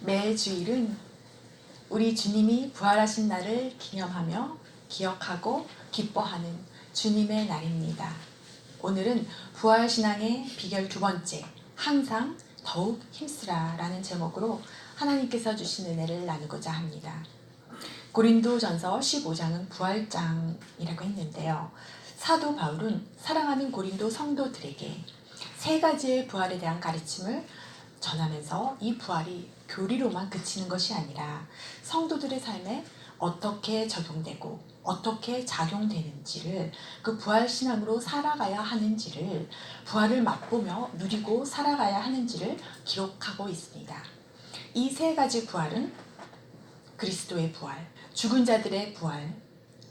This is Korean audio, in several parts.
매 주일은 우리 주님이 부활하신 날을 기념하며 기억하고 기뻐하는 주님의 날입니다. 오늘은 부활신앙의 비결 두 번째, 항상 더욱 힘쓰라 라는 제목으로 하나님께서 주신 은혜를 나누고자 합니다. 고린도전서 15장은 부활장이라고 했는데요. 사도 바울은 사랑하는 고린도 성도들에게 세 가지의 부활에 대한 가르침을 전하면서 이 부활이 교리로만 그치는 것이 아니라 성도들의 삶에 어떻게 적용되고 어떻게 작용되는지를, 그 부활신앙으로 살아가야 하는지를, 부활을 맛보며 누리고 살아가야 하는지를 기록하고 있습니다. 이 세 가지 부활은 그리스도의 부활, 죽은 자들의 부활,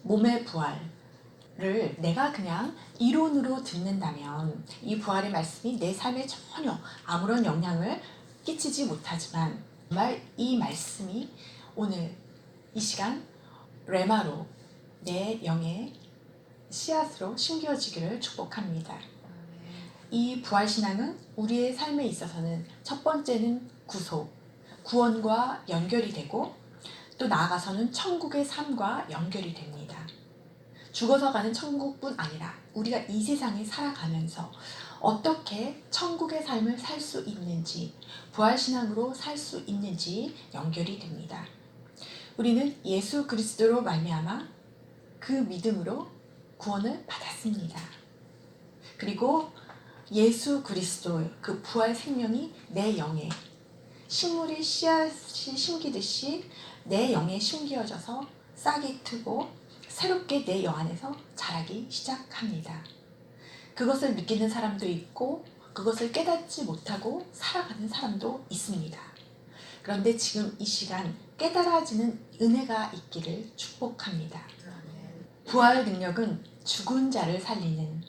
몸의 부활을 내가 그냥 이론으로 듣는다면 이 부활의 말씀이 내 삶에 전혀 아무런 영향을 끼치지 못하지만, 정말 이 말씀이 오늘 이 시간 레마로 내 영의 씨앗으로 심겨지기를 축복합니다. 이 부활신앙은 우리의 삶에 있어서는 첫 번째는 구원과 연결이 되고, 또 나아가서는 천국의 삶과 연결이 됩니다. 죽어서 가는 천국뿐 아니라 우리가 이 세상에 살아가면서 어떻게 천국의 삶을 살 수 있는지, 부활신앙으로 살 수 있는지 연결이 됩니다. 우리는 예수 그리스도로 말미암아 그 믿음으로 구원을 받았습니다. 그리고 예수 그리스도의 그 부활 생명이 내 영에, 식물이 씨앗이 심기듯이 내 영에 심겨져서 싹이 트고 새롭게 내 영 안에서 자라기 시작합니다. 그것을 느끼는 사람도 있고 그것을 깨닫지 못하고 살아가는 사람도 있습니다. 그런데 지금 이 시간 깨달아지는 은혜가 있기를 축복합니다. 부활 능력은 죽은 자를 살리는,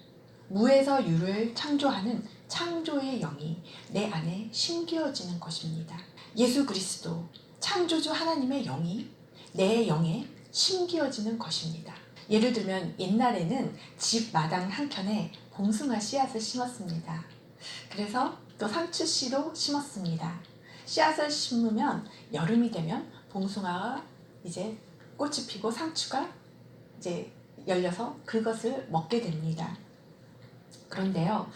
무에서 유를 창조하는 창조의 영이 내 안에 심겨지는 것입니다. 예수 그리스도 창조주 하나님의 영이 내 영에 심겨지는 것입니다. 예를 들면 옛날에는 집 마당 한켠에 봉숭아 씨앗을 심었습니다. 그래서 또 상추씨도 심었습니다. 씨앗을 심으면 여름이 되면 봉숭아가 이제 꽃이 피고 상추가 이제 열려서 그것을 먹게 됩니다. 그런데요,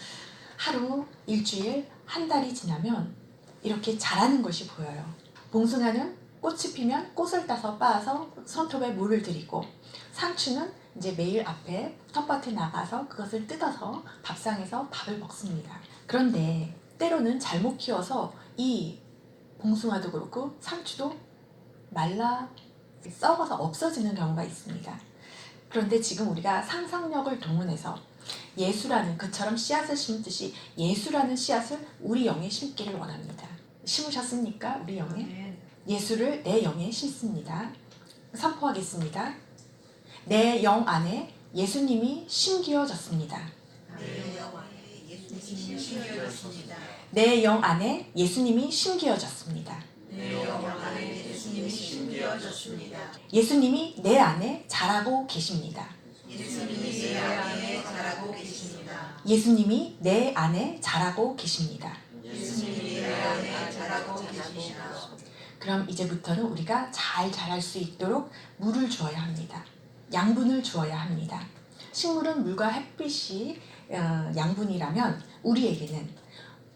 하루, 일주일, 한 달이 지나면 이렇게 자라는 것이 보여요. 봉숭아는 꽃이 피면 꽃을 따서 빻아서 손톱에 물을 들이고, 상추는 이제 매일 앞에 텃밭에 나가서 그것을 뜯어서 밥상에서 밥을 먹습니다. 그런데 때로는 잘못 키워서 이 봉숭아도 그렇고 상추도 말라 썩어서 없어지는 경우가 있습니다. 그런데 지금 우리가 상상력을 동원해서 예수라는, 그처럼 씨앗을 심듯이 예수라는 씨앗을 우리 영에 심기를 원합니다. 심으셨습니까? 우리 영에? 예수를 내 영에 심습니다. 선포하겠습니다. 내 영 안에 예수님이 심기어졌습니다. 내 영 안에 예수님이 심기어졌습니다. 예수님이 내 안에 자라고 계십니다. 예수님이 내 안에 자라고 계십니다. 그럼 이제부터는 우리가 잘 자랄 수 있도록 물을 주어야 합니다. 양분을 주어야 합니다. 식물은 물과 햇빛이 양분이라면 우리에게는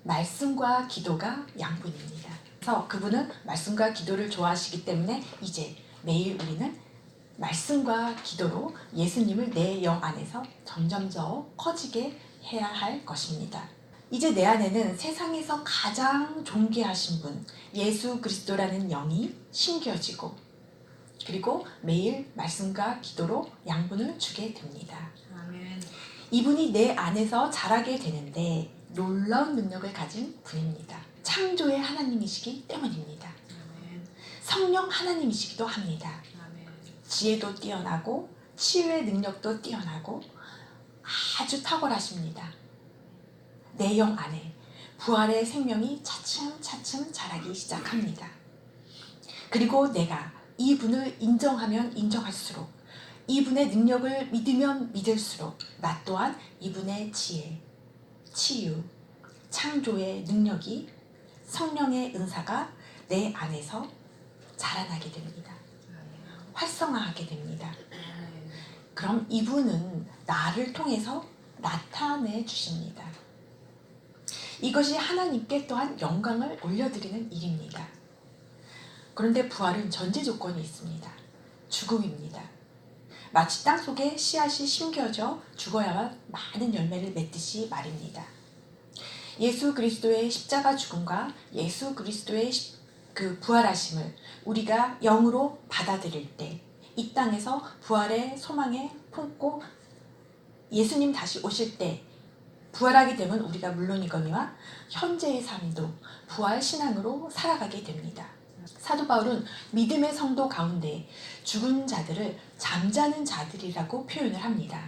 말씀과 기도가 양분입니다. 그래서 그분은 말씀과 기도를 좋아하시기 때문에 이제 매일 우리는 말씀과 기도로 예수님을 내 영 안에서 점점 더 커지게 해야 할 것입니다. 이제 내 안에는 세상에서 가장 존귀하신 분, 예수 그리스도라는 영이 심겨지고, 그리고 매일 말씀과 기도로 양분을 주게 됩니다. 아멘. 이분이 내 안에서 자라게 되는데 놀라운 능력을 가진 분입니다. 창조의 하나님이시기 때문입니다. 아멘. 성령 하나님이시기도 합니다. 아멘. 지혜도 뛰어나고 치유의 능력도 뛰어나고 아주 탁월하십니다. 내 영 안에 부활의 생명이 차츰차츰 자라기 시작합니다. 그리고 내가 이분을 인정하면 인정할수록, 이분의 능력을 믿으면 믿을수록 나 또한 이분의 지혜, 치유, 창조의 능력이, 성령의 은사가 내 안에서 자라나게 됩니다. 활성화하게 됩니다. 그럼 이분은 나를 통해서 나타내 주십니다. 이것이 하나님께 또한 영광을 올려드리는 일입니다. 그런데 부활은 전제 조건이 있습니다. 죽음입니다. 마치 땅속에 씨앗이 심겨져 죽어야만 많은 열매를 맺듯이 말입니다. 예수 그리스도의 십자가 죽음과 예수 그리스도의 그 부활하심을 우리가 영으로 받아들일 때 이 땅에서 부활의 소망에 품고 예수님 다시 오실 때 부활하게 되면 우리가 물론이거니와 현재의 삶도 부활 신앙으로 살아가게 됩니다. 사도 바울은 믿음의 성도 가운데 죽은 자들을 잠자는 자들이라고 표현을 합니다.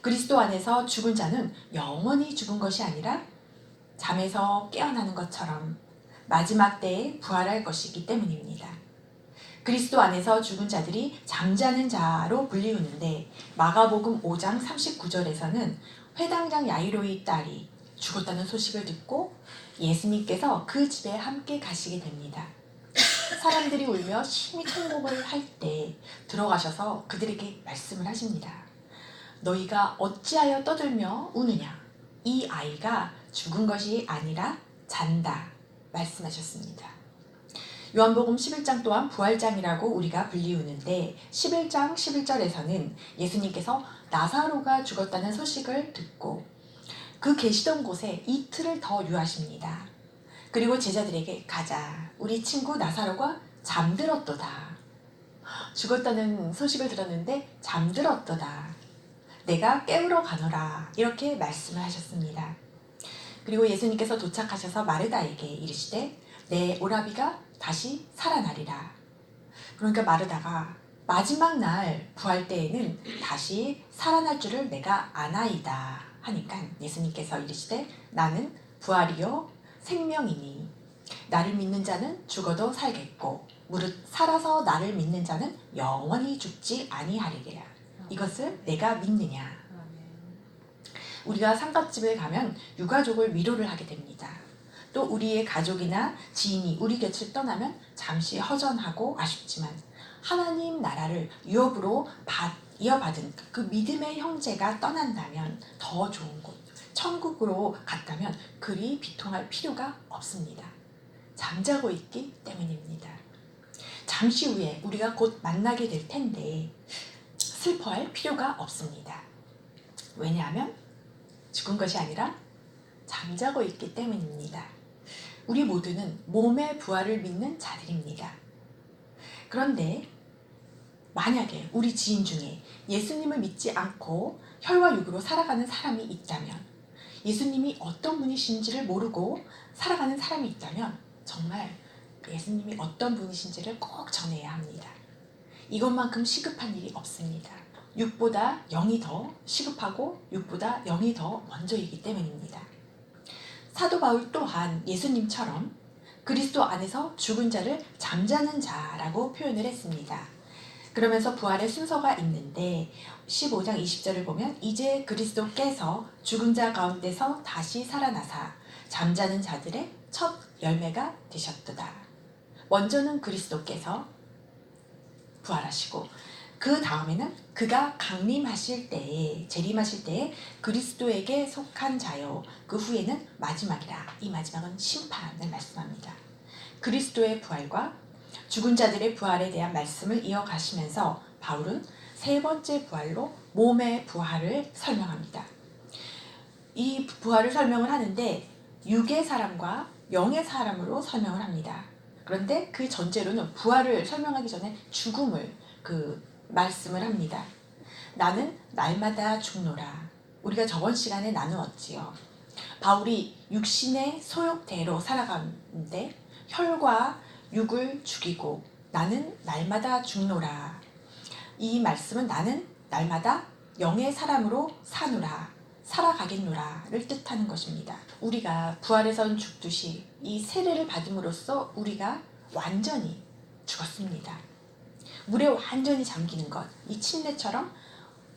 그리스도 안에서 죽은 자는 영원히 죽은 것이 아니라 잠에서 깨어나는 것처럼 마지막 때에 부활할 것이기 때문입니다. 그리스도 안에서 죽은 자들이 잠자는 자로 불리우는데 마가복음 5장 39절에서는 회당장 야이로의 딸이 죽었다는 소식을 듣고 예수님께서 그 집에 함께 가시게 됩니다. 사람들이 울며 심히 통곡을 할 때 들어가셔서 그들에게 말씀을 하십니다. 너희가 어찌하여 떠들며 우느냐? 이 아이가 죽은 것이 아니라 잔다 말씀하셨습니다. 요한복음 11장 또한 부활장이라고 우리가 불리우는데 11장 11절에서는 예수님께서 나사로가 죽었다는 소식을 듣고 그 계시던 곳에 이틀을 더 유하십니다. 그리고 제자들에게 가자, 우리 친구 나사로가 잠들었도다. 죽었다는 소식을 들었는데 잠들었도다. 내가 깨우러 가노라 이렇게 말씀을 하셨습니다. 그리고 예수님께서 도착하셔서 마르다에게 이르시되 내 오라비가 다시 살아나리라. 그러니까 마르다가 마지막 날 부활 때에는 다시 살아날 줄을 내가 아나이다 하니까 예수님께서 이르시되 나는 부활이요 생명이니 나를 믿는 자는 죽어도 살겠고 무릇 살아서 나를 믿는 자는 영원히 죽지 아니하리라. 이것을 내가 믿느냐. 우리가 상갓집에 가면 유가족을 위로를 하게 됩니다. 또 우리의 가족이나 지인이 우리 곁을 떠나면 잠시 허전하고 아쉽지만 하나님 나라를 유업으로 이어받은 그 믿음의 형제가 떠난다면 더 좋은 곳, 천국으로 갔다면 그리 비통할 필요가 없습니다. 잠자고 있기 때문입니다. 잠시 후에 우리가 곧 만나게 될 텐데 슬퍼할 필요가 없습니다. 왜냐하면 죽은 것이 아니라 잠자고 있기 때문입니다. 우리 모두는 몸의 부활을 믿는 자들입니다. 그런데 만약에 우리 지인 중에 예수님을 믿지 않고 혈과 육으로 살아가는 사람이 있다면, 예수님이 어떤 분이신지를 모르고 살아가는 사람이 있다면 정말 예수님이 어떤 분이신지를 꼭 전해야 합니다. 이것만큼 시급한 일이 없습니다. 육보다 영이 더 시급하고 육보다 영이 더 먼저이기 때문입니다. 사도 바울 또한 예수님처럼 그리스도 안에서 죽은 자를 잠자는 자라고 표현을 했습니다. 그러면서 부활의 순서가 있는데 15장 20절을 보면 이제 그리스도께서 죽은 자 가운데서 다시 살아나사 잠자는 자들의 첫 열매가 되셨도다. 먼저는 그리스도께서 부활하시고 그 다음에는 그가 강림하실 때에 재림하실 때에 그리스도에게 속한 자요 그 후에는 마지막이라. 이 마지막은 심판을 말씀합니다. 그리스도의 부활과 죽은 자들의 부활에 대한 말씀을 이어가시면서 바울은 세 번째 부활로 몸의 부활을 설명합니다. 이 부활을 설명을 하는데 육의 사람과 영의 사람으로 설명을 합니다. 그런데 그 전제로는 부활을 설명하기 전에 죽음을 말씀을 합니다. 나는 날마다 죽노라. 우리가 저번 시간에 나누었지요. 바울이 육신의 소욕대로 살아가는데 혈과 육을 죽이고 나는 날마다 죽노라. 이 말씀은 나는 날마다 영의 사람으로 사노라, 살아가겠노라를 뜻하는 것입니다. 우리가 부활에선 죽듯이 이 세례를 받음으로써 우리가 완전히 죽었습니다. 물에 완전히 잠기는 것, 이 침례처럼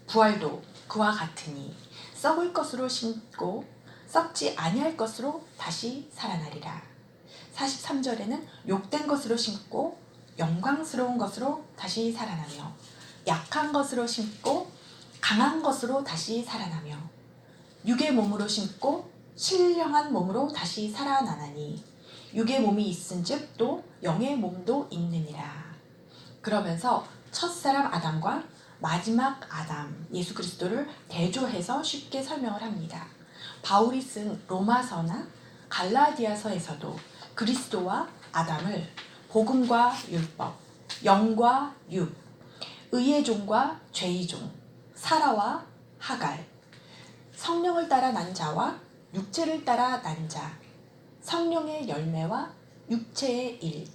부활도 그와 같으니 썩을 것으로 심고 썩지 아니할 것으로 다시 살아나리라. 43절에는 욕된 것으로 심고 영광스러운 것으로 다시 살아나며 약한 것으로 심고 강한 것으로 다시 살아나며 육의 몸으로 심고 신령한 몸으로 다시 살아나나니 육의 몸이 있은즉 또 영의 몸도 있느니라. 그러면서 첫사람 아담과 마지막 아담 예수 그리스도를 대조해서 쉽게 설명을 합니다. 바울이 쓴 로마서나 갈라디아서에서도 그리스도와 아담을 복음과 율법, 영과 육, 의의 종과 죄의 종, 사라와 하갈, 성령을 따라 난 자와 육체를 따라 난 자, 성령의 열매와 육체의 일,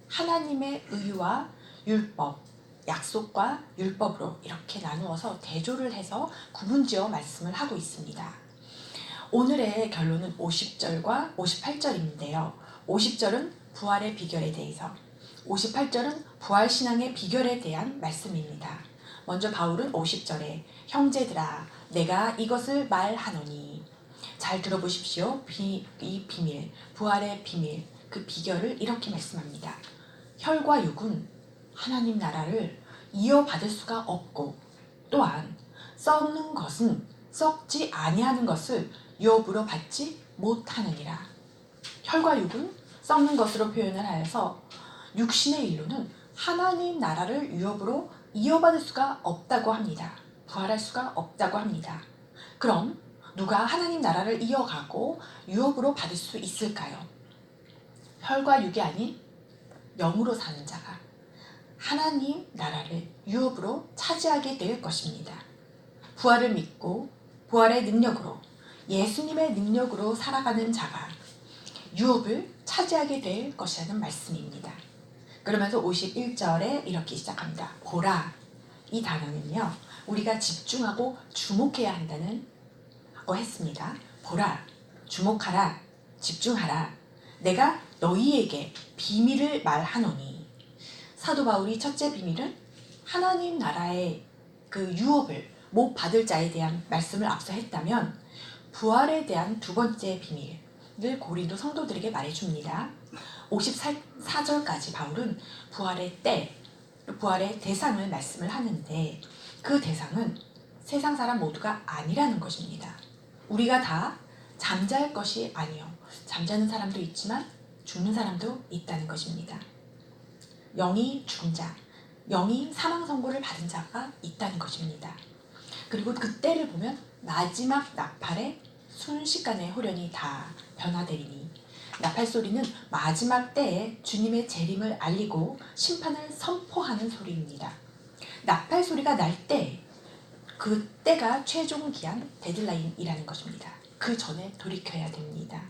하나님의 의와 율법, 약속과 율법으로 이렇게 나누어서 대조를 해서 구분지어 말씀을 하고 있습니다. 오늘의 결론은 50절과 58절인데요. 50절은 부활의 비결에 대해서, 58절은 부활신앙의 비결에 대한 말씀입니다. 먼저 바울은 50절에 형제들아 내가 이것을 말하노니, 잘 들어보십시오. 이 비밀, 부활의 비밀, 그 비결을 이렇게 말씀합니다. 혈과 육은 하나님 나라를 이어받을 수가 없고 또한 썩는 것은 썩지 아니하는 것을 유업으로 받지 못하느니라. 혈과 육은 썩는 것으로 표현을 하여서 육신의 일로는 하나님 나라를 유업으로 이어받을 수가 없다고 합니다. 부활할 수가 없다고 합니다. 그럼 누가 하나님 나라를 이어가고 유업으로 받을 수 있을까요? 혈과 육이 아닌 영으로 사는 자가 하나님 나라를 유업으로 차지하게 될 것입니다. 부활을 믿고 부활의 능력으로, 예수님의 능력으로 살아가는 자가 유업을 차지하게 될 것이라는 말씀입니다. 그러면서 51절에 이렇게 시작합니다. 보라, 이 단어는요 우리가 집중하고 주목해야 한다는 거 했습니다. 보라, 주목하라, 집중하라. 내가 너희에게 비밀을 말하노니. 사도 바울이 첫째 비밀은 하나님 나라의 그 유업을 못 받을 자에 대한 말씀을 앞서 했다면, 부활에 대한 두 번째 비밀을 고린도 성도들에게 말해줍니다. 54절까지 바울은 부활의 때, 부활의 대상을 말씀을 하는데, 그 대상은 세상 사람 모두가 아니라는 것입니다. 우리가 다 잠잘 것이 아니요, 잠자는 사람도 있지만 죽는 사람도 있다는 것입니다. 영이 죽은 자, 영이 사망 선고를 받은 자가 있다는 것입니다. 그리고 그때를 보면 마지막 나팔에 순식간에 호련이 다 변화되리니, 나팔 소리는 마지막 때에 주님의 재림을 알리고 심판을 선포하는 소리입니다. 나팔 소리가 날 때, 그 때가 최종 기한 데드라인이라는 것입니다. 그 전에 돌이켜야 됩니다.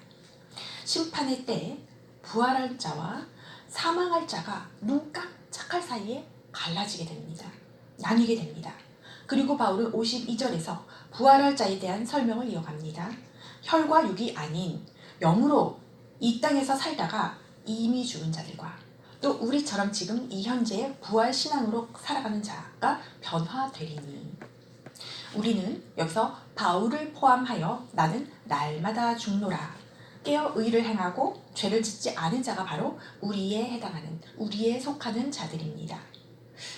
심판의 때에 부활할 자와 사망할 자가 눈 깜짝할 사이에 갈라지게 됩니다. 나뉘게 됩니다. 그리고 바울은 52절에서 부활할 자에 대한 설명을 이어갑니다. 혈과 육이 아닌 영으로 이 땅에서 살다가 이미 죽은 자들과 또 우리처럼 지금 이 현재의 부활 신앙으로 살아가는 자가 변화되리니, 우리는 여기서 바울을 포함하여 나는 날마다 죽노라 깨어 의를 행하고 죄를 짓지 않은 자가 바로 우리에 해당하는, 우리에 속하는 자들입니다.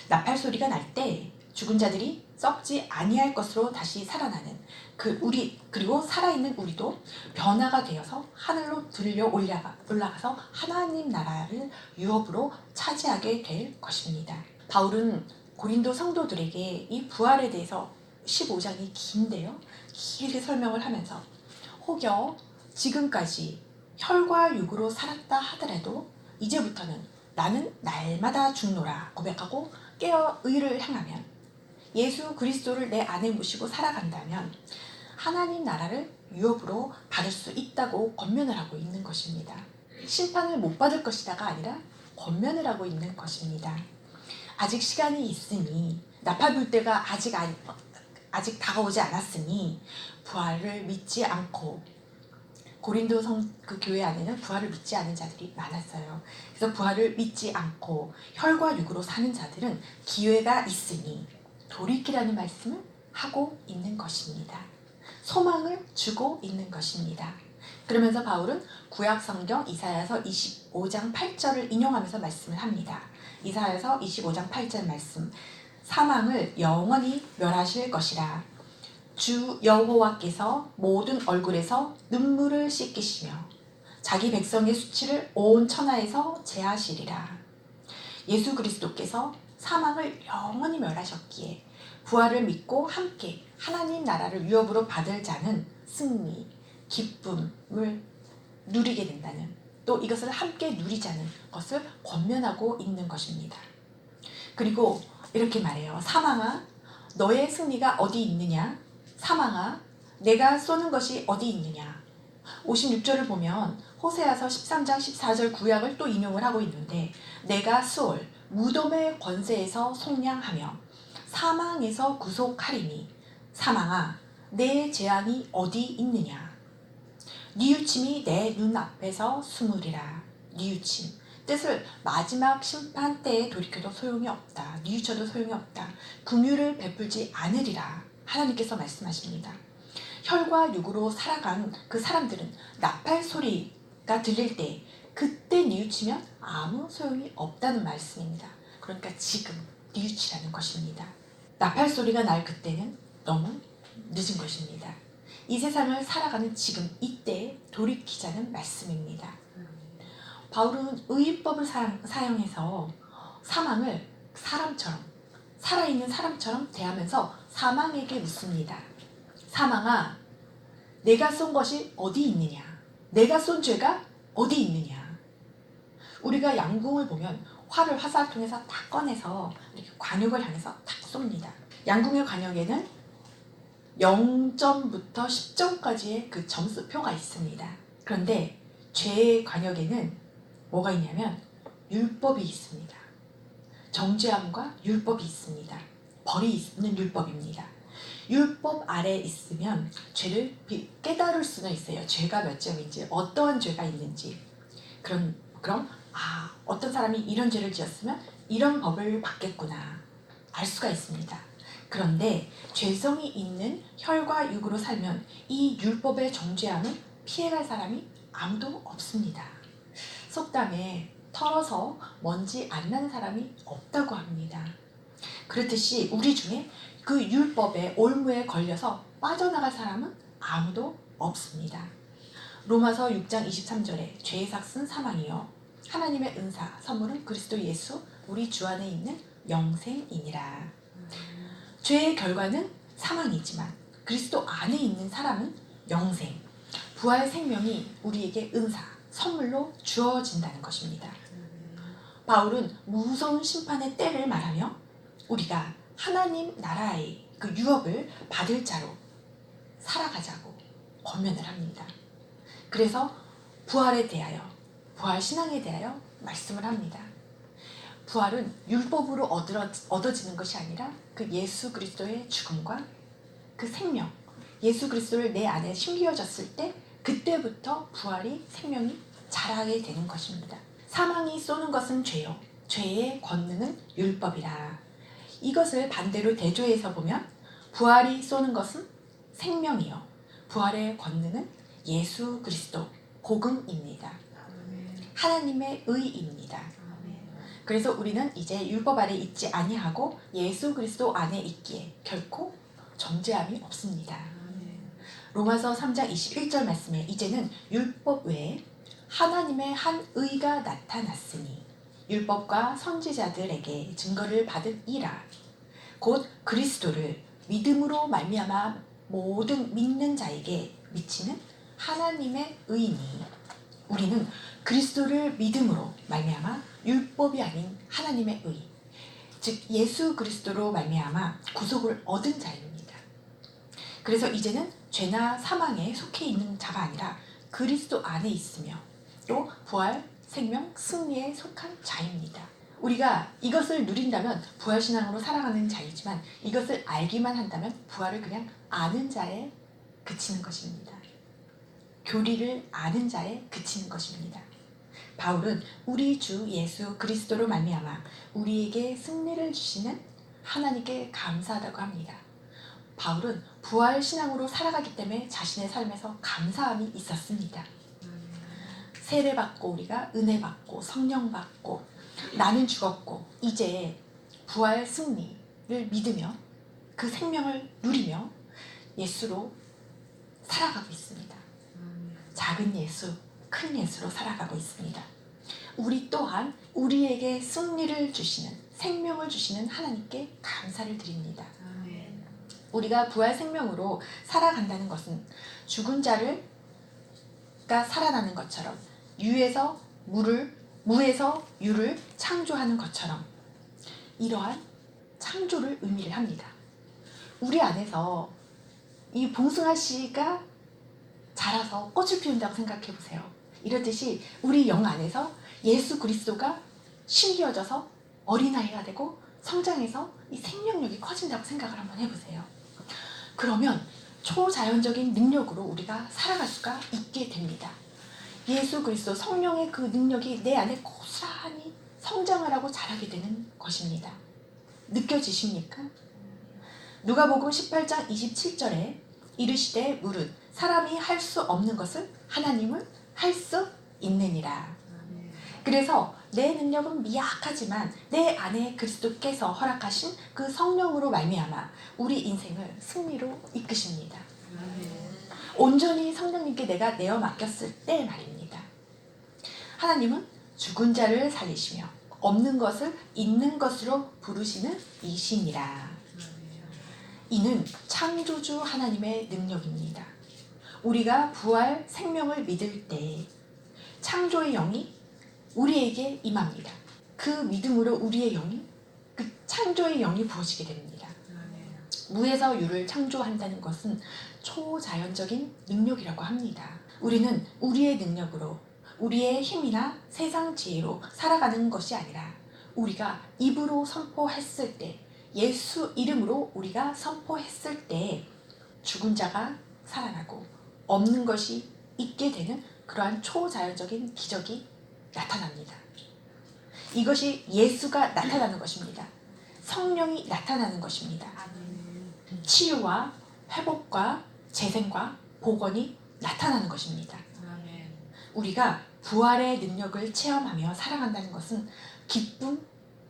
나팔 소리가 날 때 죽은 자들이 썩지 아니할 것으로 다시 살아나는 그리고 살아있는 우리도 변화가 되어서 하늘로 들려 올라가서 하나님 나라를 유업으로 차지하게 될 것입니다. 바울은 고린도 성도들에게 이 부활에 대해서 15장이 긴데요, 길게 설명을 하면서 혹여 지금까지 혈과 육으로 살았다 하더라도 이제부터는 나는 날마다 죽노라 고백하고 깨어 의를 행하면, 예수 그리스도를 내 안에 모시고 살아간다면 하나님 나라를 유업으로 받을 수 있다고 권면을 하고 있는 것입니다. 심판을 못 받을 것이다가 아니라 권면을 하고 있는 것입니다. 아직 시간이 있으니, 나팔 불 때가 아직 다가오지 않았으니 부활을 믿지 않고, 고린도 그 교회 안에는 부활을 믿지 않은 자들이 많았어요. 그래서 부활을 믿지 않고 혈과 육으로 사는 자들은 기회가 있으니 돌이키라는 말씀을 하고 있는 것입니다. 소망을 주고 있는 것입니다. 그러면서 바울은 구약 성경 이사야서 25장 8절을 인용하면서 말씀을 합니다. 이사야서 25장 8절 말씀. 사망을 영원히 멸하실 것이라. 주 여호와께서 모든 얼굴에서 눈물을 씻기시며 자기 백성의 수치를 온 천하에서 제하시리라. 예수 그리스도께서 사망을 영원히 멸하셨기에 부활을 믿고 함께 하나님 나라를 유업으로 받을 자는 승리, 기쁨을 누리게 된다는, 또 이것을 함께 누리자는 것을 권면하고 있는 것입니다. 그리고 이렇게 말해요. 사망아, 너의 승리가 어디 있느냐? 사망아, 내가 쏘는 것이 어디 있느냐? 56절을 보면 호세아서 13장 14절 구약을 또 인용을 하고 있는데, 내가 수올 무덤의 권세에서 속량하며 사망에서 구속하리니 사망아, 내 재앙이 어디 있느냐? 뉘우침이 내 눈앞에서 숨으리라. 뉘우침, 뜻을 마지막 심판 때에 돌이켜도 소용이 없다. 뉘우쳐도 소용이 없다. 긍휼을 베풀지 않으리라. 하나님께서 말씀하십니다. 혈과 육으로 살아간 그 사람들은 나팔 소리가 들릴 때 그때 뉘우치면 아무 소용이 없다는 말씀입니다. 그러니까 지금 뉘우치라는 것입니다. 나팔 소리가 날 그때는 너무 늦은 것입니다. 이 세상을 살아가는 지금 이때에 돌이키자는 말씀입니다. 바울은 의율법을 사용해서 사망을 사람처럼, 살아있는 사람처럼 대하면서 사망에게 묻습니다. 사망아, 내가 쏜 것이 어디 있느냐? 내가 쏜 죄가 어디 있느냐? 우리가 양궁을 보면 활을 화살통에서 딱 꺼내서 이렇게 관역을 향해서 딱 쏩니다. 양궁의 관역에는 0점부터 10점까지의 그 점수표가 있습니다. 그런데 죄의 관역에는 뭐가 있냐면 율법이 있습니다. 정죄함과 율법이 있습니다. 벌이 있는 율법입니다. 율법 아래 있으면 죄를 깨달을 수는 있어요. 죄가 몇 점인지, 어떠한 죄가 있는지. 그럼 어떤 사람이 이런 죄를 지었으면 이런 법을 받겠구나 알 수가 있습니다. 그런데 죄성이 있는 혈과 육으로 살면 이 율법의 정죄함을 피해갈 사람이 아무도 없습니다. 속담에 털어서 먼지 안 나는 사람이 없다고 합니다. 그렇듯이 우리 중에 그 율법의 올무에 걸려서 빠져나갈 사람은 아무도 없습니다. 로마서 6장 23절에 죄의 삭은 사망이요 하나님의 은사 선물은 그리스도 예수 우리 주 안에 있는 영생이니라. 죄의 결과는 사망이지만 그리스도 안에 있는 사람은 영생, 부활 생명이 우리에게 은사, 선물로 주어진다는 것입니다. 바울은 무서운 심판의 때를 말하며 우리가 하나님 나라의 그 유업을 받을 자로 살아가자고 권면을 합니다. 그래서 부활에 대하여, 부활 신앙에 대하여 말씀을 합니다. 부활은 율법으로 얻어지는 것이 아니라 그 예수 그리스도의 죽음과 그 생명, 예수 그리스도를 내 안에 심겨졌을 때 그때부터 부활이 생명이 자라게 되는 것입니다. 사망이 쏘는 것은 죄요, 죄의 권능은 율법이라. 이것을 반대로 대조해서 보면 부활이 쏘는 것은 생명이요, 부활의 권능은 예수 그리스도, 복음입니다. 하나님의 의입니다. 그래서 우리는 이제 율법 아래 있지 아니하고 예수 그리스도 안에 있기에 결코 정죄함이 없습니다. 로마서 3장 21절 말씀에 이제는 율법 외에 하나님의 한 의가 나타났으니 율법과 선지자들에게 증거를 받은 이라 곧 그리스도를 믿음으로 말미암아 모든 믿는 자에게 미치는 하나님의 의니 우리는 그리스도를 믿음으로 말미암아 율법이 아닌 하나님의 의, 즉 예수 그리스도로 말미암아 구속을 얻은 자입니다. 그래서 이제는 죄나 사망에 속해 있는 자가 아니라 그리스도 안에 있으며 또 부활, 생명, 승리에 속한 자입니다. 우리가 이것을 누린다면 부활신앙으로 살아가는 자이지만 이것을 알기만 한다면 부활을 그냥 아는 자에 그치는 것입니다. 교리를 아는 자에 그치는 것입니다. 바울은 우리 주 예수 그리스도로 말미암아 우리에게 승리를 주시는 하나님께 감사하다고 합니다. 바울은 부활 신앙으로 살아가기 때문에 자신의 삶에서 감사함이 있었습니다. 세례 받고 우리가 은혜 받고 성령 받고 나는 죽었고 이제 부활 승리를 믿으며 그 생명을 누리며 예수로 살아가고 있습니다. 작은 예수, 큰 예수로 살아가고 있습니다. 우리 또한 우리에게 승리를 주시는, 생명을 주시는 하나님께 감사를 드립니다. 우리가 부활 생명으로 살아간다는 것은 죽은 자가 살아나는 것처럼 무에서 유를 창조하는 것처럼 이러한 창조를 의미를 합니다. 우리 안에서 이 봉숭아 씨가 자라서 꽃을 피운다고 생각해 보세요. 이렇듯이 우리 영 안에서 예수 그리스도가 심겨져서 어린아이가 되고 성장해서 이 생명력이 커진다고 생각을 한번 해보세요. 그러면 초자연적인 능력으로 우리가 살아갈 수가 있게 됩니다. 예수 그리스도 성령의 그 능력이 내 안에 고스란히 성장을 하고 자라게 되는 것입니다. 느껴지십니까? 누가복음 18장 27절에 이르시되 무릇 사람이 할 수 없는 것을 하나님은 할 수 있느니라. 그래서 내 능력은 미약하지만 내 안에 그리스도께서 허락하신 그 성령으로 말미암아 우리 인생을 승리로 이끄십니다. 온전히 성령님께 내가 내어 맡겼을 때 말입니다. 하나님은 죽은 자를 살리시며 없는 것을 있는 것으로 부르시는 이시니라. 이는 창조주 하나님의 능력입니다. 우리가 부활 생명을 믿을 때 창조의 영이 우리에게 임합니다. 그 믿음으로 우리의 영이 그 창조의 영이 부어지게 됩니다. 무에서 유를 창조한다는 것은 초자연적인 능력이라고 합니다. 우리는 우리의 능력으로 우리의 힘이나 세상 지혜로 살아가는 것이 아니라 우리가 입으로 선포했을 때 예수 이름으로 우리가 선포했을 때 죽은 자가 살아나고 없는 것이 있게 되는 그러한 초자연적인 기적이 나타납니다. 이것이 예수가 나타나는 것입니다. 성령이 나타나는 것입니다. 치유와 회복과 재생과 복원이 나타나는 것입니다. 우리가 부활의 능력을 체험하며 살아간다는 것은 기쁨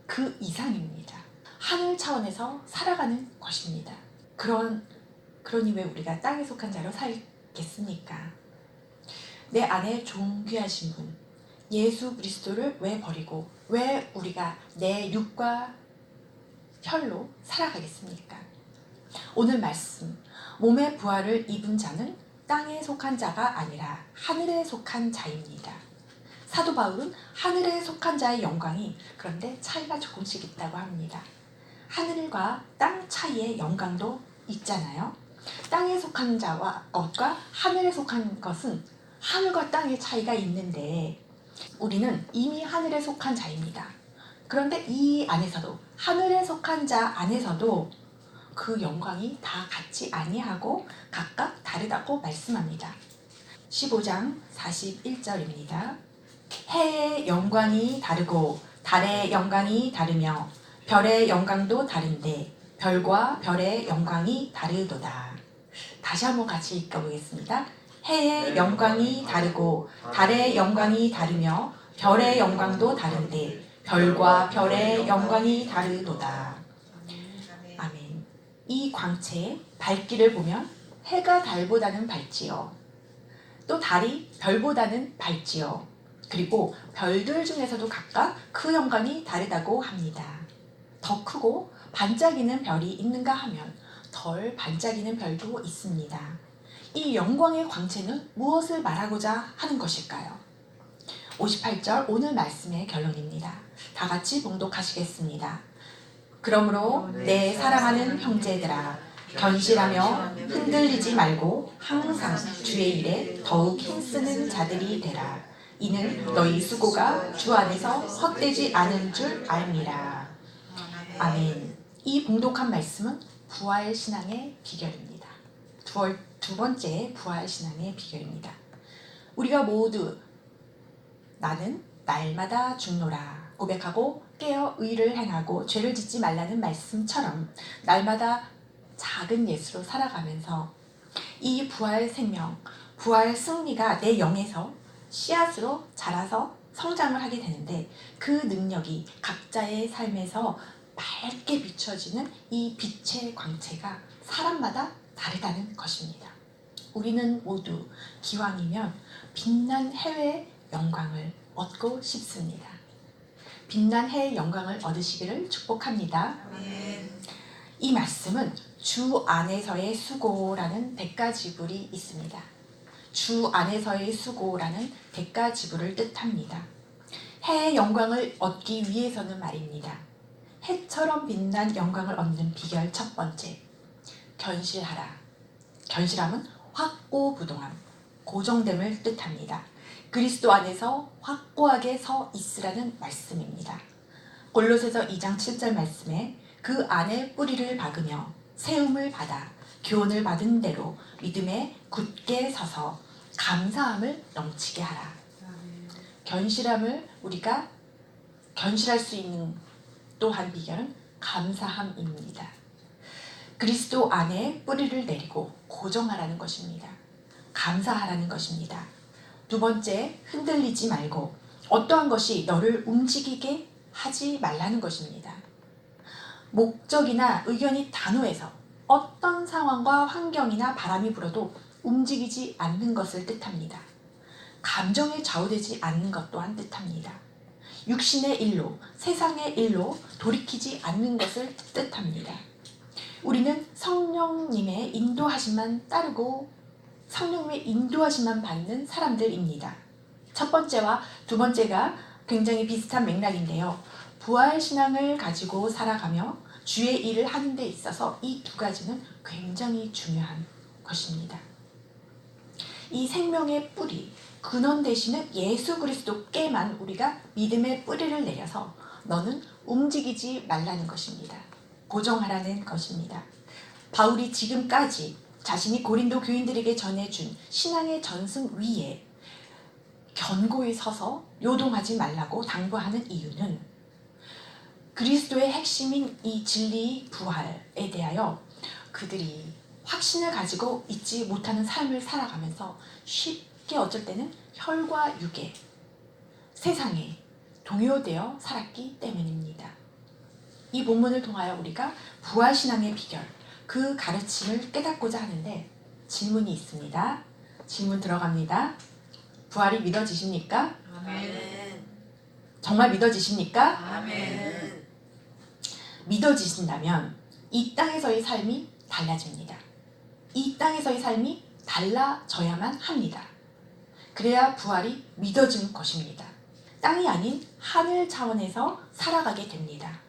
그 이상입니다. 하늘 차원에서 살아가는 것입니다. 그러니 왜 우리가 땅에 속한 자로 살겠습니까? 내 안에 존귀하신 분 예수 그리스도를 왜 버리고 왜 우리가 내 육과 혈로 살아가겠습니까? 오늘 말씀 몸의 부활을 입은 자는 땅에 속한 자가 아니라 하늘에 속한 자입니다. 사도 바울은 하늘에 속한 자의 영광이 그런데 차이가 조금씩 있다고 합니다. 하늘과 땅 차이의 영광도 있잖아요. 땅에 속한 자와 것과 하늘에 속한 것은 하늘과 땅의 차이가 있는데 우리는 이미 하늘에 속한 자입니다. 그런데 이 안에서도 하늘에 속한 자 안에서도 그 영광이 다 같지 아니하고 각각 다르다고 말씀합니다. 15장 41절입니다. 해의 영광이 다르고 달의 영광이 다르며 별의 영광도 다른데 별과 별의 영광이 다르도다. 다시 한번 같이 읽어보겠습니다. 해의 영광이 다르고 달의 영광이 다르며 별의 영광도 다른데 별과 별의 영광이 다르도다. 아멘. 이 광채의 밝기를 보면 해가 달보다는 밝지요. 또 달이 별보다는 밝지요. 그리고 별들 중에서도 각각 그 영광이 다르다고 합니다. 더 크고 반짝이는 별이 있는가 하면 덜 반짝이는 별도 있습니다. 이 영광의 광채는 무엇을 말하고자 하는 것일까요? 58절 오늘 말씀의 결론입니다. 다 같이 봉독하시겠습니다. 그러므로 내 사랑하는 형제들아 견실하며 흔들리지 말고 항상 주의 일에 더욱 힘쓰는 자들이 되라. 이는 너희 수고가 주 안에서 헛되지 않은 줄 알미라. 아멘. 이 봉독한 말씀은 부활신앙의 비결입니다. 두 번째 부활신앙의 비결입니다. 우리가 모두 나는 날마다 죽노라 고백하고 깨어 의를 행하고 죄를 짓지 말라는 말씀처럼 날마다 작은 예수로 살아가면서 이 부활 생명, 부활 승리가 내 영에서 씨앗으로 자라서 성장을 하게 되는데 그 능력이 각자의 삶에서 밝게 비춰지는 이 빛의 광채가 사람마다 다르다는 것입니다. 우리는 모두 기왕이면 빛난 해외의 영광을 얻고 싶습니다. 빛난 해의 영광을 얻으시기를 축복합니다. 이 말씀은 주 안에서의 수고라는 대가지불이 있습니다. 주 안에서의 수고라는 대가지불을 뜻합니다. 해의 영광을 얻기 위해서는 말입니다. 해처럼 빛난 영광을 얻는 비결 첫 번째, 견실하라. 견실함은 확고부동함, 고정됨을 뜻합니다. 그리스도 안에서 확고하게 서 있으라는 말씀입니다. 골로새서 2장 7절 말씀에 그 안에 뿌리를 박으며 세움을 받아 교훈을 받은 대로 믿음에 굳게 서서 감사함을 넘치게 하라. 견실함을 우리가 견실할 수 있는 또한 비결은 감사함입니다. 그리스도 안에 뿌리를 내리고 고정하라는 것입니다. 감사하라는 것입니다. 두 번째, 흔들리지 말고 어떠한 것이 너를 움직이게 하지 말라는 것입니다. 목적이나 의견이 단호해서 어떤 상황과 환경이나 바람이 불어도 움직이지 않는 것을 뜻합니다. 감정에 좌우되지 않는 것 또한 뜻합니다. 육신의 일로, 세상의 일로 돌이키지 않는 것을 뜻합니다. 우리는 성령님의 인도하심만 따르고 성령님의 인도하심만 받는 사람들입니다. 첫 번째와 두 번째가 굉장히 비슷한 맥락인데요. 부활신앙을 가지고 살아가며 주의 일을 하는 데 있어서 이 두 가지는 굉장히 중요한 것입니다. 이 생명의 뿌리, 근원 되시는 예수 그리스도께만 우리가 믿음의 뿌리를 내려서 너는 움직이지 말라는 것입니다. 고정하라는 것입니다. 바울이 지금까지 자신이 고린도 교인들에게 전해준 신앙의 전승 위에 견고히 서서 요동하지 말라고 당부하는 이유는 그리스도의 핵심인 이 진리의 부활에 대하여 그들이 확신을 가지고 있지 못하는 삶을 살아가면서 쉽게 어쩔 때는 혈과 육의 세상에 동요되어 살았기 때문입니다. 이 본문을 통하여 우리가 부활신앙의 비결, 그 가르침을 깨닫고자 하는데 질문이 있습니다. 질문 들어갑니다. 부활이 믿어지십니까? 아멘. 정말 믿어지십니까? 아멘. 믿어지신다면 이 땅에서의 삶이 달라집니다. 이 땅에서의 삶이 달라져야만 합니다. 그래야 부활이 믿어진 것입니다. 땅이 아닌 하늘 차원에서 살아가게 됩니다.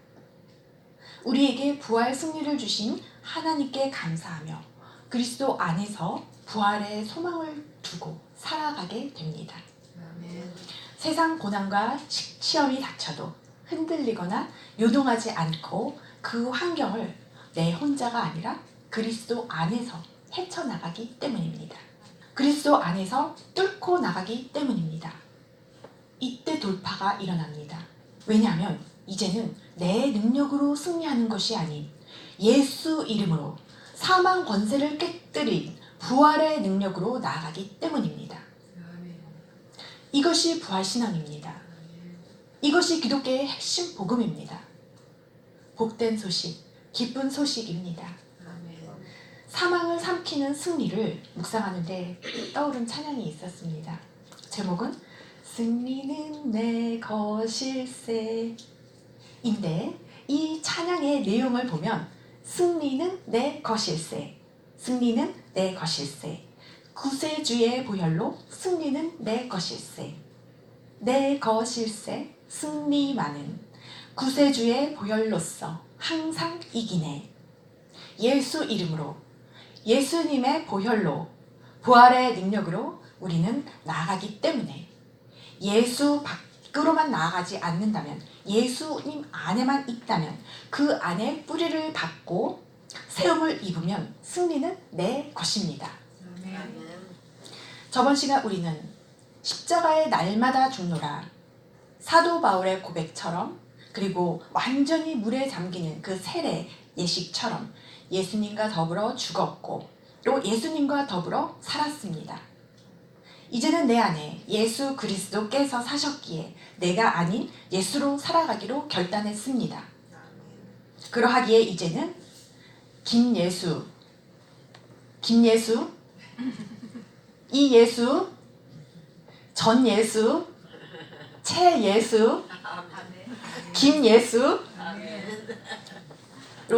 우리에게 부활 승리를 주신 하나님께 감사하며 그리스도 안에서 부활의 소망을 두고 살아가게 됩니다. 아멘. 세상 고난과 시험이 닥쳐도 흔들리거나 요동하지 않고 그 환경을 내 혼자가 아니라 그리스도 안에서 헤쳐나가기 때문입니다. 그리스도 안에서 뚫고 나가기 때문입니다. 이때 돌파가 일어납니다. 왜냐하면 이제는 내 능력으로 승리하는 것이 아닌 예수 이름으로 사망 권세를 깨뜨린 부활의 능력으로 나아가기 때문입니다. 이것이 부활신앙입니다. 이것이 기독교의 핵심 복음입니다. 복된 소식, 기쁜 소식입니다. 사망을 삼키는 승리를 묵상하는데 떠오른 찬양이 있었습니다. 제목은 승리는 내 것일세 인데 이 찬양의 내용을 보면 승리는 내 것일세, 승리는 내 것일세, 구세주의 보혈로 승리는 내 것일세, 내 것일세, 승리만은 구세주의 보혈로서 항상 이기네. 예수 이름으로, 예수님의 보혈로, 부활의 능력으로 우리는 나아가기 때문에 예수 밖으로만 나아가지 않는다면, 예수님 안에만 있다면, 그 안에 뿌리를 받고 세움을 입으면 승리는 내 것입니다. 아멘. 저번 시간 우리는 십자가의 날마다 죽노라, 사도 바울의 고백처럼, 그리고 완전히 물에 잠기는 그 세례 예식처럼 예수님과 더불어 죽었고 또 예수님과 더불어 살았습니다. 이제는 내 안에 예수 그리스도께서 사셨기에 내가 아닌 예수로 살아가기로 결단했습니다. 그러하기에 이제는 김예수, 이 예수, 전 예수, 채 예수, 김예수로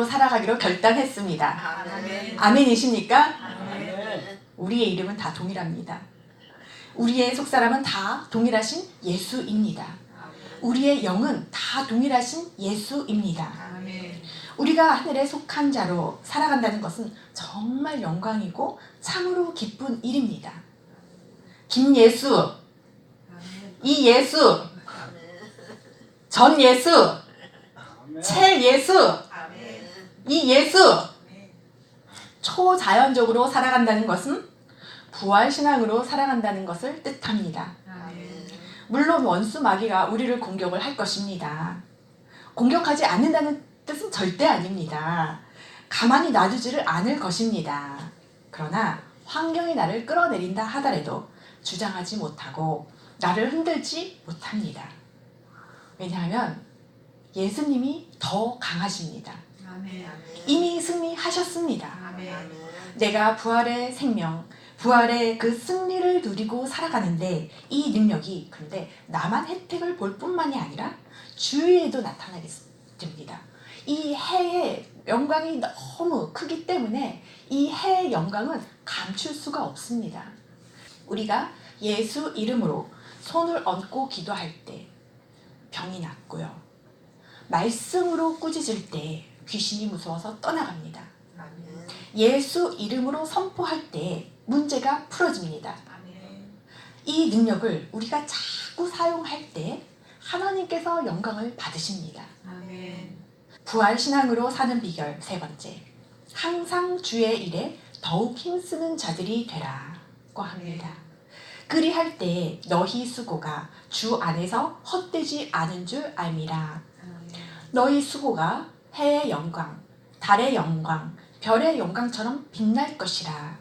살아가기로 결단했습니다. 아멘. 아멘이십니까? 아멘. 우리의 이름은 다 동일합니다. 우리의 속사람은 다 동일하신 예수입니다. 우리의 영은 다 동일하신 예수입니다. 아멘. 우리가 하늘에 속한 자로 살아간다는 것은 정말 영광이고 참으로 기쁜 일입니다. 김예수, 이 예수, 전 예수, 채 예수, 아멘. 이 예수. 초자연적으로 살아간다는 것은 부활신앙으로 살아간다는 것을 뜻합니다. 아멘. 물론 원수 마귀가 우리를 공격을 할 것입니다. 공격하지 않는다는 뜻은 절대 아닙니다. 가만히 놔두지를 않을 것입니다. 그러나 환경이 나를 끌어내린다 하더라도 주장하지 못하고 나를 흔들지 못합니다. 왜냐하면 예수님이 더 강하십니다. 아멘. 이미 승리하셨습니다. 아멘. 내가 부활의 생명, 부활의 그 승리를 누리고 살아가는데 이 능력이 그런데 나만 혜택을 볼 뿐만이 아니라 주위에도 나타나게 됩니다. 이 해의 영광이 너무 크기 때문에 이 해의 영광은 감출 수가 없습니다. 우리가 예수 이름으로 손을 얹고 기도할 때 병이 낫고요. 말씀으로 꾸짖을 때 귀신이 무서워서 떠나갑니다. 아멘. 예수 이름으로 선포할 때 문제가 풀어집니다. 아멘. 이 능력을 우리가 자꾸 사용할 때 하나님께서 영광을 받으십니다. 아멘. 부활신앙으로 사는 비결 세 번째, 항상 주의 일에 더욱 힘쓰는 자들이 되라고 합니다. 그리할 때 너희 수고가 주 안에서 헛되지 않은 줄 알미라. 너희 수고가 해의 영광, 달의 영광, 별의 영광처럼 빛날 것이라.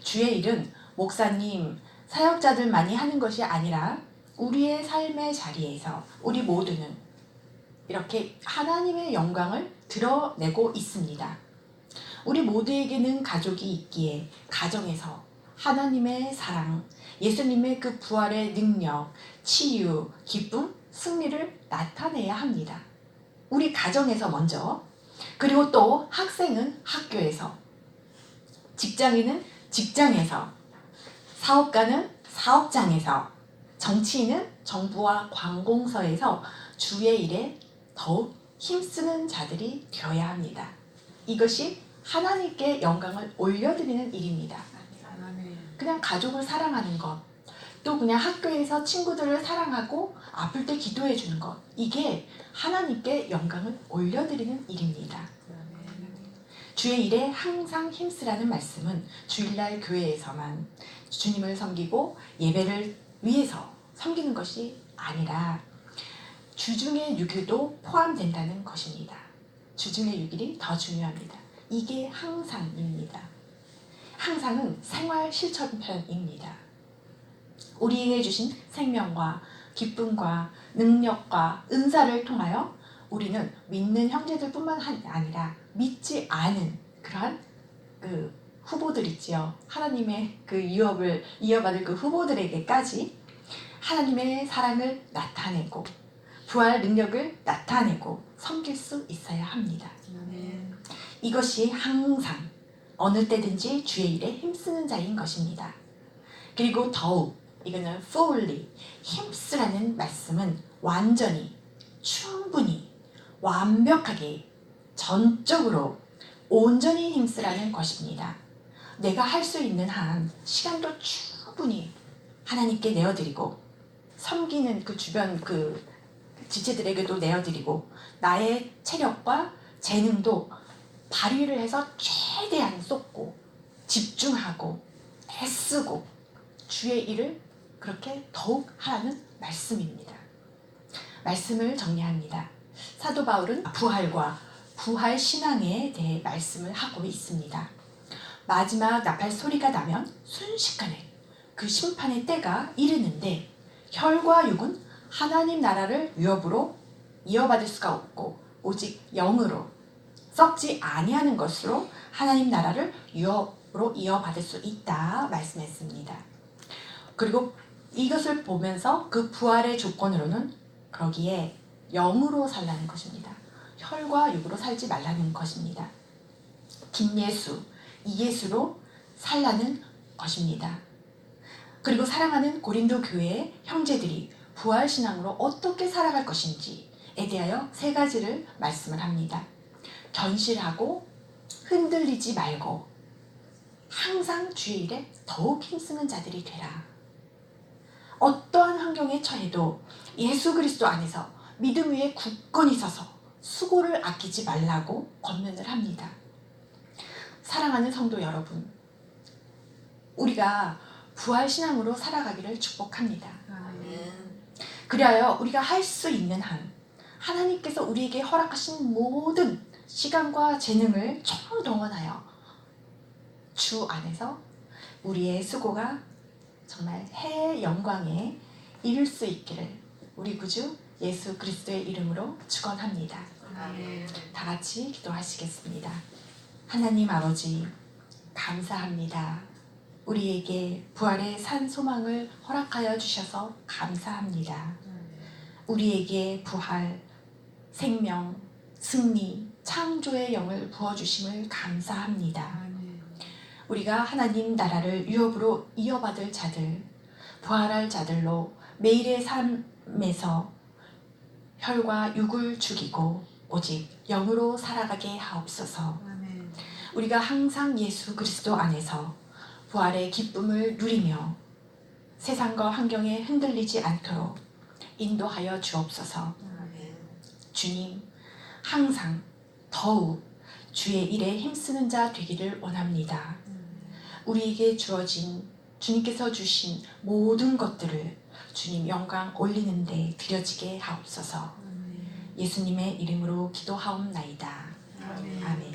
주의 일은 목사님, 사역자들만이 하는 것이 아니라 우리의 삶의 자리에서 우리 모두는 이렇게 하나님의 영광을 드러내고 있습니다. 우리 모두에게는 가족이 있기에 가정에서 하나님의 사랑, 예수님의 그 부활의 능력, 치유, 기쁨, 승리를 나타내야 합니다. 우리 가정에서 먼저, 그리고 또 학생은 학교에서, 직장인은 직장에서, 사업가는 사업장에서, 정치인은 정부와 관공서에서 주의 일에 더욱 힘쓰는 자들이 되어야 합니다. 이것이 하나님께 영광을 올려드리는 일입니다. 그냥 가족을 사랑하는 것, 또 그냥 학교에서 친구들을 사랑하고 아플 때 기도해 주는 것, 이게 하나님께 영광을 올려드리는 일입니다. 주의 일에 항상 힘쓰라는 말씀은 주일날 교회에서만 주님을 섬기고 예배를 위해서 섬기는 것이 아니라 주중의 6일도 포함된다는 것입니다. 주중의 6일이 더 중요합니다. 이게 항상입니다. 항상은 생활 실천편입니다. 우리에게 주신 생명과 기쁨과 능력과 은사를 통하여 우리는 믿는 형제들뿐만 아니라 믿지 않은 그러한 그 후보들 있지요. 하나님의 그 유업을 이어받을 그 후보들에게까지 하나님의 사랑을 나타내고 부활 능력을 나타내고 섬길 수 있어야 합니다. 이것이 항상 어느 때든지 주의 일에 힘쓰는 자인 것입니다. 그리고 더욱 이거는 fully, 힘쓰라는 말씀은 완전히, 충분히, 완벽하게, 전적으로, 온전히 힘쓰라는 것입니다. 내가 할 수 있는 한 시간도 충분히 하나님께 내어드리고 섬기는 그 주변 그 지체들에게도 내어드리고 나의 체력과 재능도 발휘를 해서 최대한 쏟고 집중하고 애쓰고 주의 일을 그렇게 더욱 하라는 말씀입니다. 말씀을 정리합니다. 사도 바울은 부활과 부활 신앙에 대해 말씀을 하고 있습니다. 마지막 나팔 소리가 나면 순식간에 그 심판의 때가 이르는데 혈과 육은 하나님 나라를 유업으로 이어받을 수가 없고 오직 영으로 썩지 아니하는 것으로 하나님 나라를 유업으로 이어받을 수 있다 말씀했습니다. 그리고 이것을 보면서 그 부활의 조건으로는 그러기에 영으로 살라는 것입니다. 혈과 육으로 살지 말라는 것입니다. 김예수, 이예수로 살라는 것입니다. 그리고 사랑하는 고린도 교회의 형제들이 부활신앙으로 어떻게 살아갈 것인지에 대하여 3가지를 말씀을 합니다. 견실하고 흔들리지 말고 항상 주의 일에 더욱 힘쓰는 자들이 되라. 어떠한 환경에 처해도 예수 그리스도 안에서 믿음 위에 굳건히 서서 수고를 아끼지 말라고 권면을 합니다. 사랑하는 성도 여러분, 우리가 부활신앙으로 살아가기를 축복합니다. 그리하여 우리가 할 수 있는 한 하나님께서 우리에게 허락하신 모든 시간과 재능을 총동원하여 주 안에서 우리의 수고가 정말 해 영광에 이를 수 있기를 우리 구주 예수 그리스도의 이름으로 축원합니다. 다 같이 기도하시겠습니다. 하나님 아버지, 감사합니다. 우리에게 부활의 산 소망을 허락하여 주셔서 감사합니다. 우리에게 부활, 생명, 승리, 창조의 영을 부어주심을 감사합니다. 우리가 하나님 나라를 유업으로 이어받을 자들, 부활할 자들로 매일의 삶에서 혈과 육을 죽이고 오직 영으로 살아가게 하옵소서. 우리가 항상 예수 그리스도 안에서 부활의 기쁨을 누리며 세상과 환경에 흔들리지 않도록 인도하여 주옵소서. 주님, 항상 더욱 주의 일에 힘쓰는 자 되기를 원합니다. 우리에게 주어진 주님께서 주신 모든 것들을 주님 영광 올리는 데 드려지게 하옵소서. 예수님의 이름으로 기도하옵나이다. 아멘.